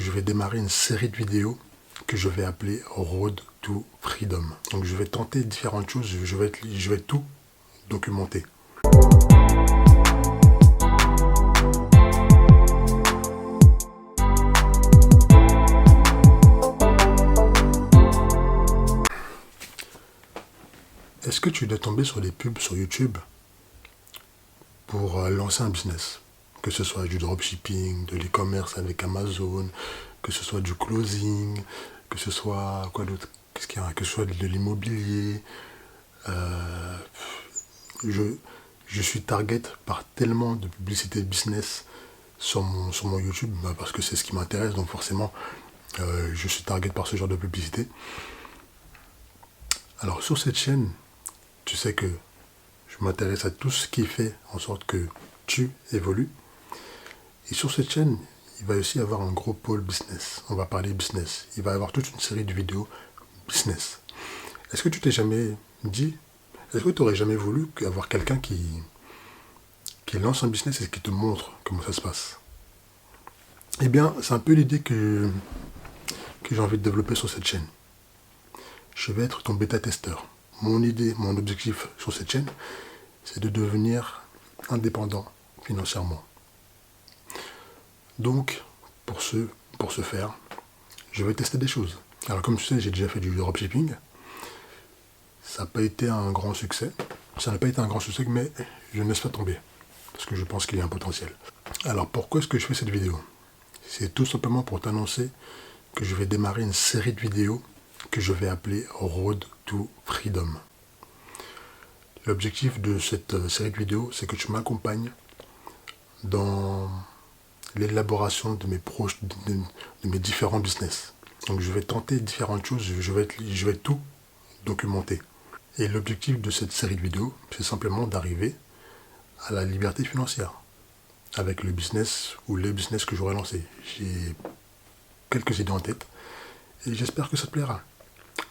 je vais démarrer une série de vidéos que je vais appeler Road to Freedom. Donc je vais tenter différentes choses, je vais tout documenter. Est-ce que tu dois tomber sur des pubs sur YouTube pour lancer un business? Que ce soit du dropshipping, de l'e-commerce avec Amazon, que ce soit du closing, que ce soit quoi d'autre? Qu'est-ce qu'il y a? Que ce soit de l'immobilier. Je suis target par tellement de publicité business sur mon YouTube, parce que c'est ce qui m'intéresse, donc forcément je suis target par ce genre de publicité. Alors sur cette chaîne, tu sais que je m'intéresse à tout ce qui fait en sorte que tu évolues. Et sur cette chaîne, il va aussi y avoir un gros pôle business. On va parler business. Il va y avoir toute une série de vidéos business. Est-ce que tu t'es jamais dit, est-ce que tu n'aurais jamais voulu avoir quelqu'un qui lance un business et qui te montre comment ça se passe? Eh bien, c'est un peu l'idée que j'ai envie de développer sur cette chaîne. Je vais être ton bêta-testeur. Mon idée, mon objectif sur cette chaîne, c'est de devenir indépendant financièrement. Donc, pour ce faire, je vais tester des choses. Alors, comme tu sais, j'ai déjà fait du dropshipping. Ça n'a pas été un grand succès. Ça n'a pas été un grand succès, mais je ne laisse pas tomber. Parce que je pense qu'il y a un potentiel. Alors, pourquoi est-ce que je fais cette vidéo? C'est tout simplement pour t'annoncer que je vais démarrer une série de vidéos que je vais appeler Road to Freedom. L'objectif de cette série de vidéos, c'est que tu m'accompagnes dans l'élaboration de mes différents business. Donc je vais tenter différentes choses, je vais tout documenter. Et l'objectif de cette série de vidéos, c'est simplement d'arriver à la liberté financière avec le business ou les business que j'aurai lancé. J'ai quelques idées en tête et j'espère que ça te plaira.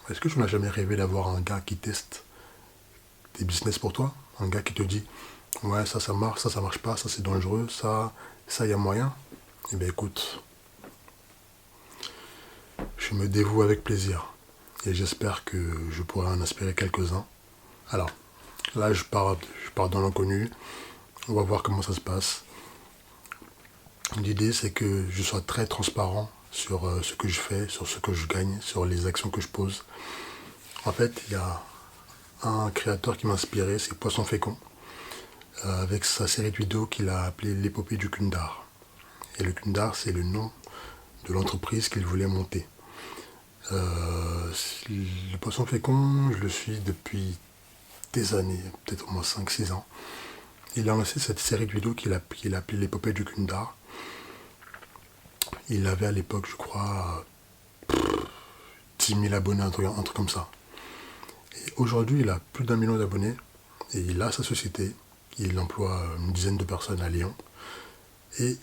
Est-ce que tu n'as jamais rêvé d'avoir un gars qui teste des business pour toi? Un gars qui te dit ouais, ça marche, ça marche pas, ça c'est dangereux, ça y a moyen? Eh bien écoute, je me dévoue avec plaisir et j'espère que je pourrai en inspirer quelques-uns. Alors, là je pars dans l'inconnu, on va voir comment ça se passe. L'idée c'est que je sois très transparent sur ce que je fais, sur ce que je gagne, sur les actions que je pose. En fait, il y a un créateur qui m'a inspiré, c'est Poisson Fécond, avec sa série de vidéos qu'il a appelée l'épopée du Kundar. Et le Kundar, c'est le nom de l'entreprise qu'il voulait monter. Le Poisson Fécond, je le suis depuis des années, peut-être au moins 5-6 ans. Il a lancé cette série de vidéos qu'il a appelée l'épopée du Kundar. Il avait à l'époque, je crois, 10 000 abonnés, un truc comme ça. Et aujourd'hui, il a plus d'1 million d'abonnés et il a sa société. Il emploie une dizaine de personnes à Lyon. Et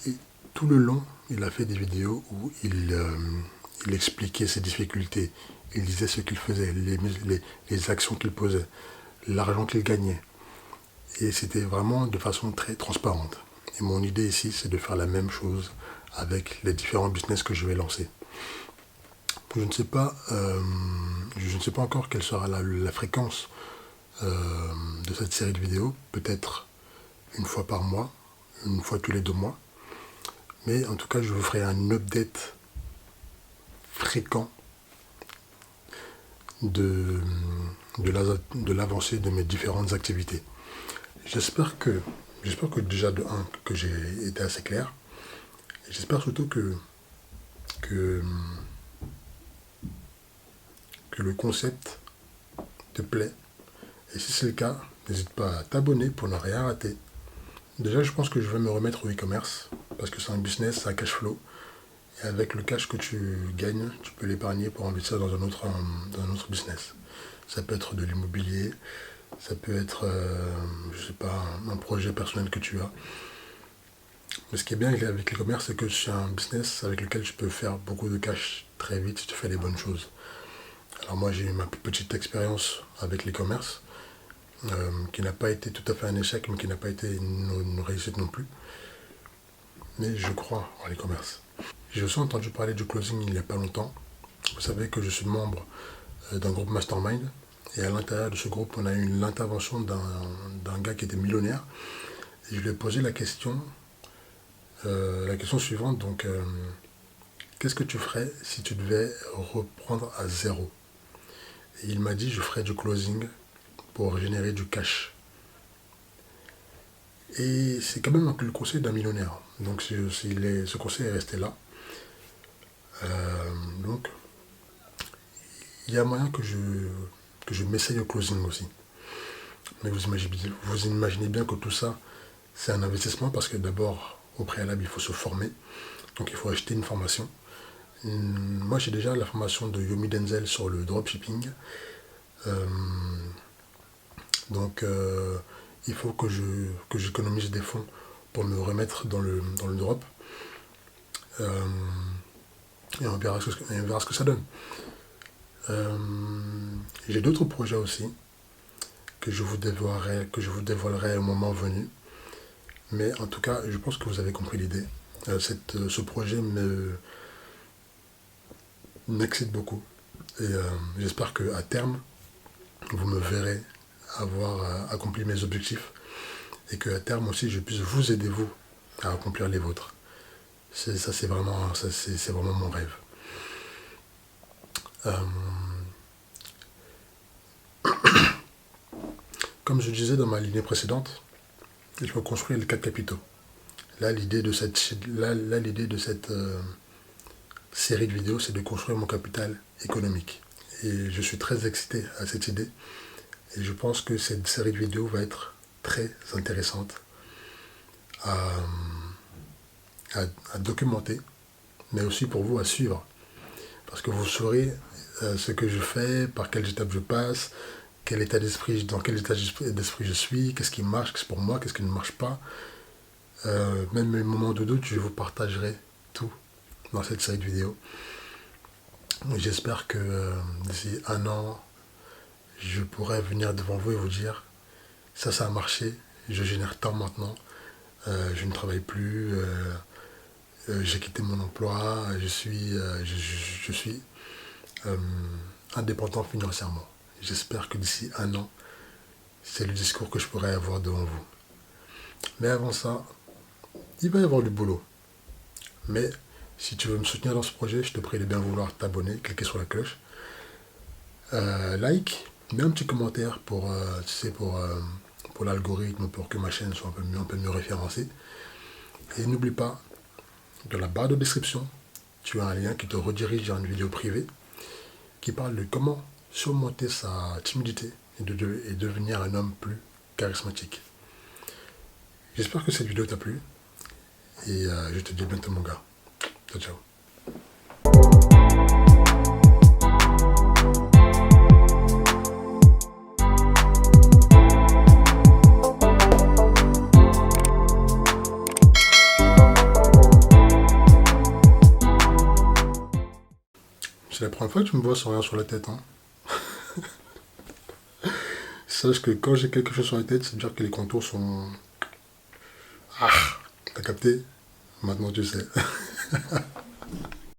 tout le long, il a fait des vidéos où il expliquait ses difficultés. Il disait ce qu'il faisait, les actions qu'il posait, l'argent qu'il gagnait. Et c'était vraiment de façon très transparente. Et mon idée ici, c'est de faire la même chose avec les différents business que je vais lancer. Je ne sais pas encore quelle sera la fréquence de cette série de vidéos. Peut-être une fois par mois, une fois tous les 2 mois. Mais en tout cas, je vous ferai un update fréquent de l'avancée de mes différentes activités. J'espère que déjà de 1, que j'ai été assez clair. Et j'espère surtout que le concept te plaît. Et si c'est le cas, n'hésite pas à t'abonner pour ne rien rater. Déjà, je pense que je vais me remettre au e-commerce parce que c'est un business, c'est un cash flow. Et avec le cash que tu gagnes, tu peux l'épargner pour investir dans un autre business. Ça peut être de l'immobilier, ça peut être, je sais pas, un projet personnel que tu as. Mais ce qui est bien avec l'e-commerce, c'est que c'est un business avec lequel tu peux faire beaucoup de cash très vite si tu fais les bonnes choses. Alors moi, j'ai eu ma petite expérience avec l'e-commerce, qui n'a pas été tout à fait un échec, mais qui n'a pas été une réussite non plus. Mais je crois en l'e-commerce. J'ai aussi entendu parler du closing il n'y a pas longtemps. Vous savez que je suis membre d'un groupe Mastermind. Et à l'intérieur de ce groupe, on a eu l'intervention d'un gars qui était millionnaire. Et je lui ai posé la question suivante. Donc, qu'est-ce que tu ferais si tu devais reprendre à zéro? Et il m'a dit, je ferais du closing pour générer du cash. Et c'est quand même le conseil d'un millionnaire. Donc, ce conseil est resté là. Donc, il y a moyen que je m'essaye au closing aussi. Mais vous imaginez bien que tout ça, c'est un investissement parce que d'abord, au préalable, il faut se former. Donc, il faut acheter une formation. Moi, j'ai déjà la formation de Yomi Denzel sur le dropshipping. Euh, donc, il faut que j'économise des fonds pour me remettre dans le drop. Euh, et on verra ce que ça donne. J'ai d'autres projets aussi que je vous dévoilerai au moment venu. Mais en tout cas, je pense que vous avez compris l'idée. Ce projet m'excite beaucoup. Et j'espère qu'à terme, vous me verrez avoir accompli mes objectifs. Et qu'à terme aussi, je puisse vous aider, vous, à accomplir les vôtres. C'est vraiment mon rêve. Comme je disais dans ma lignée précédente, il faut construire les 4 capitaux. Là, l'idée de cette série de vidéos, c'est de construire mon capital économique. Et je suis très excité à cette idée. Et je pense que cette série de vidéos va être très intéressante à documenter, mais aussi pour vous à suivre. Parce que vous saurez ce que je fais, par quelles étapes je passe, dans quel état d'esprit je suis, qu'est-ce qui marche, qu'est-ce pour moi, qu'est-ce qui ne marche pas. Même mes moments de doute, je vous partagerai tout dans cette série de vidéos. J'espère que d'ici 1 an, je pourrai venir devant vous et vous dire ça a marché, je génère tant maintenant, je ne travaille plus, j'ai quitté mon emploi, je suis indépendant financièrement. J'espère que d'ici 1 an, c'est le discours que je pourrai avoir devant vous. Mais avant ça, il va y avoir du boulot. Mais si tu veux me soutenir dans ce projet, je te prie de bien vouloir t'abonner, cliquer sur la cloche, like, mets un petit commentaire pour l'algorithme, pour que ma chaîne soit un peu mieux référencée. Et n'oublie pas, dans la barre de description, tu as un lien qui te redirige vers une vidéo privée qui parle de comment surmonter sa timidité et devenir un homme plus charismatique. J'espère que cette vidéo t'a plu et je te dis à bientôt mon gars. Ciao, ciao. C'est la première fois que tu me vois sans rien sur la tête, hein. Sache que quand j'ai quelque chose sur la tête, c'est-à-dire que les contours sont... Ah, t'as capté? Maintenant tu sais.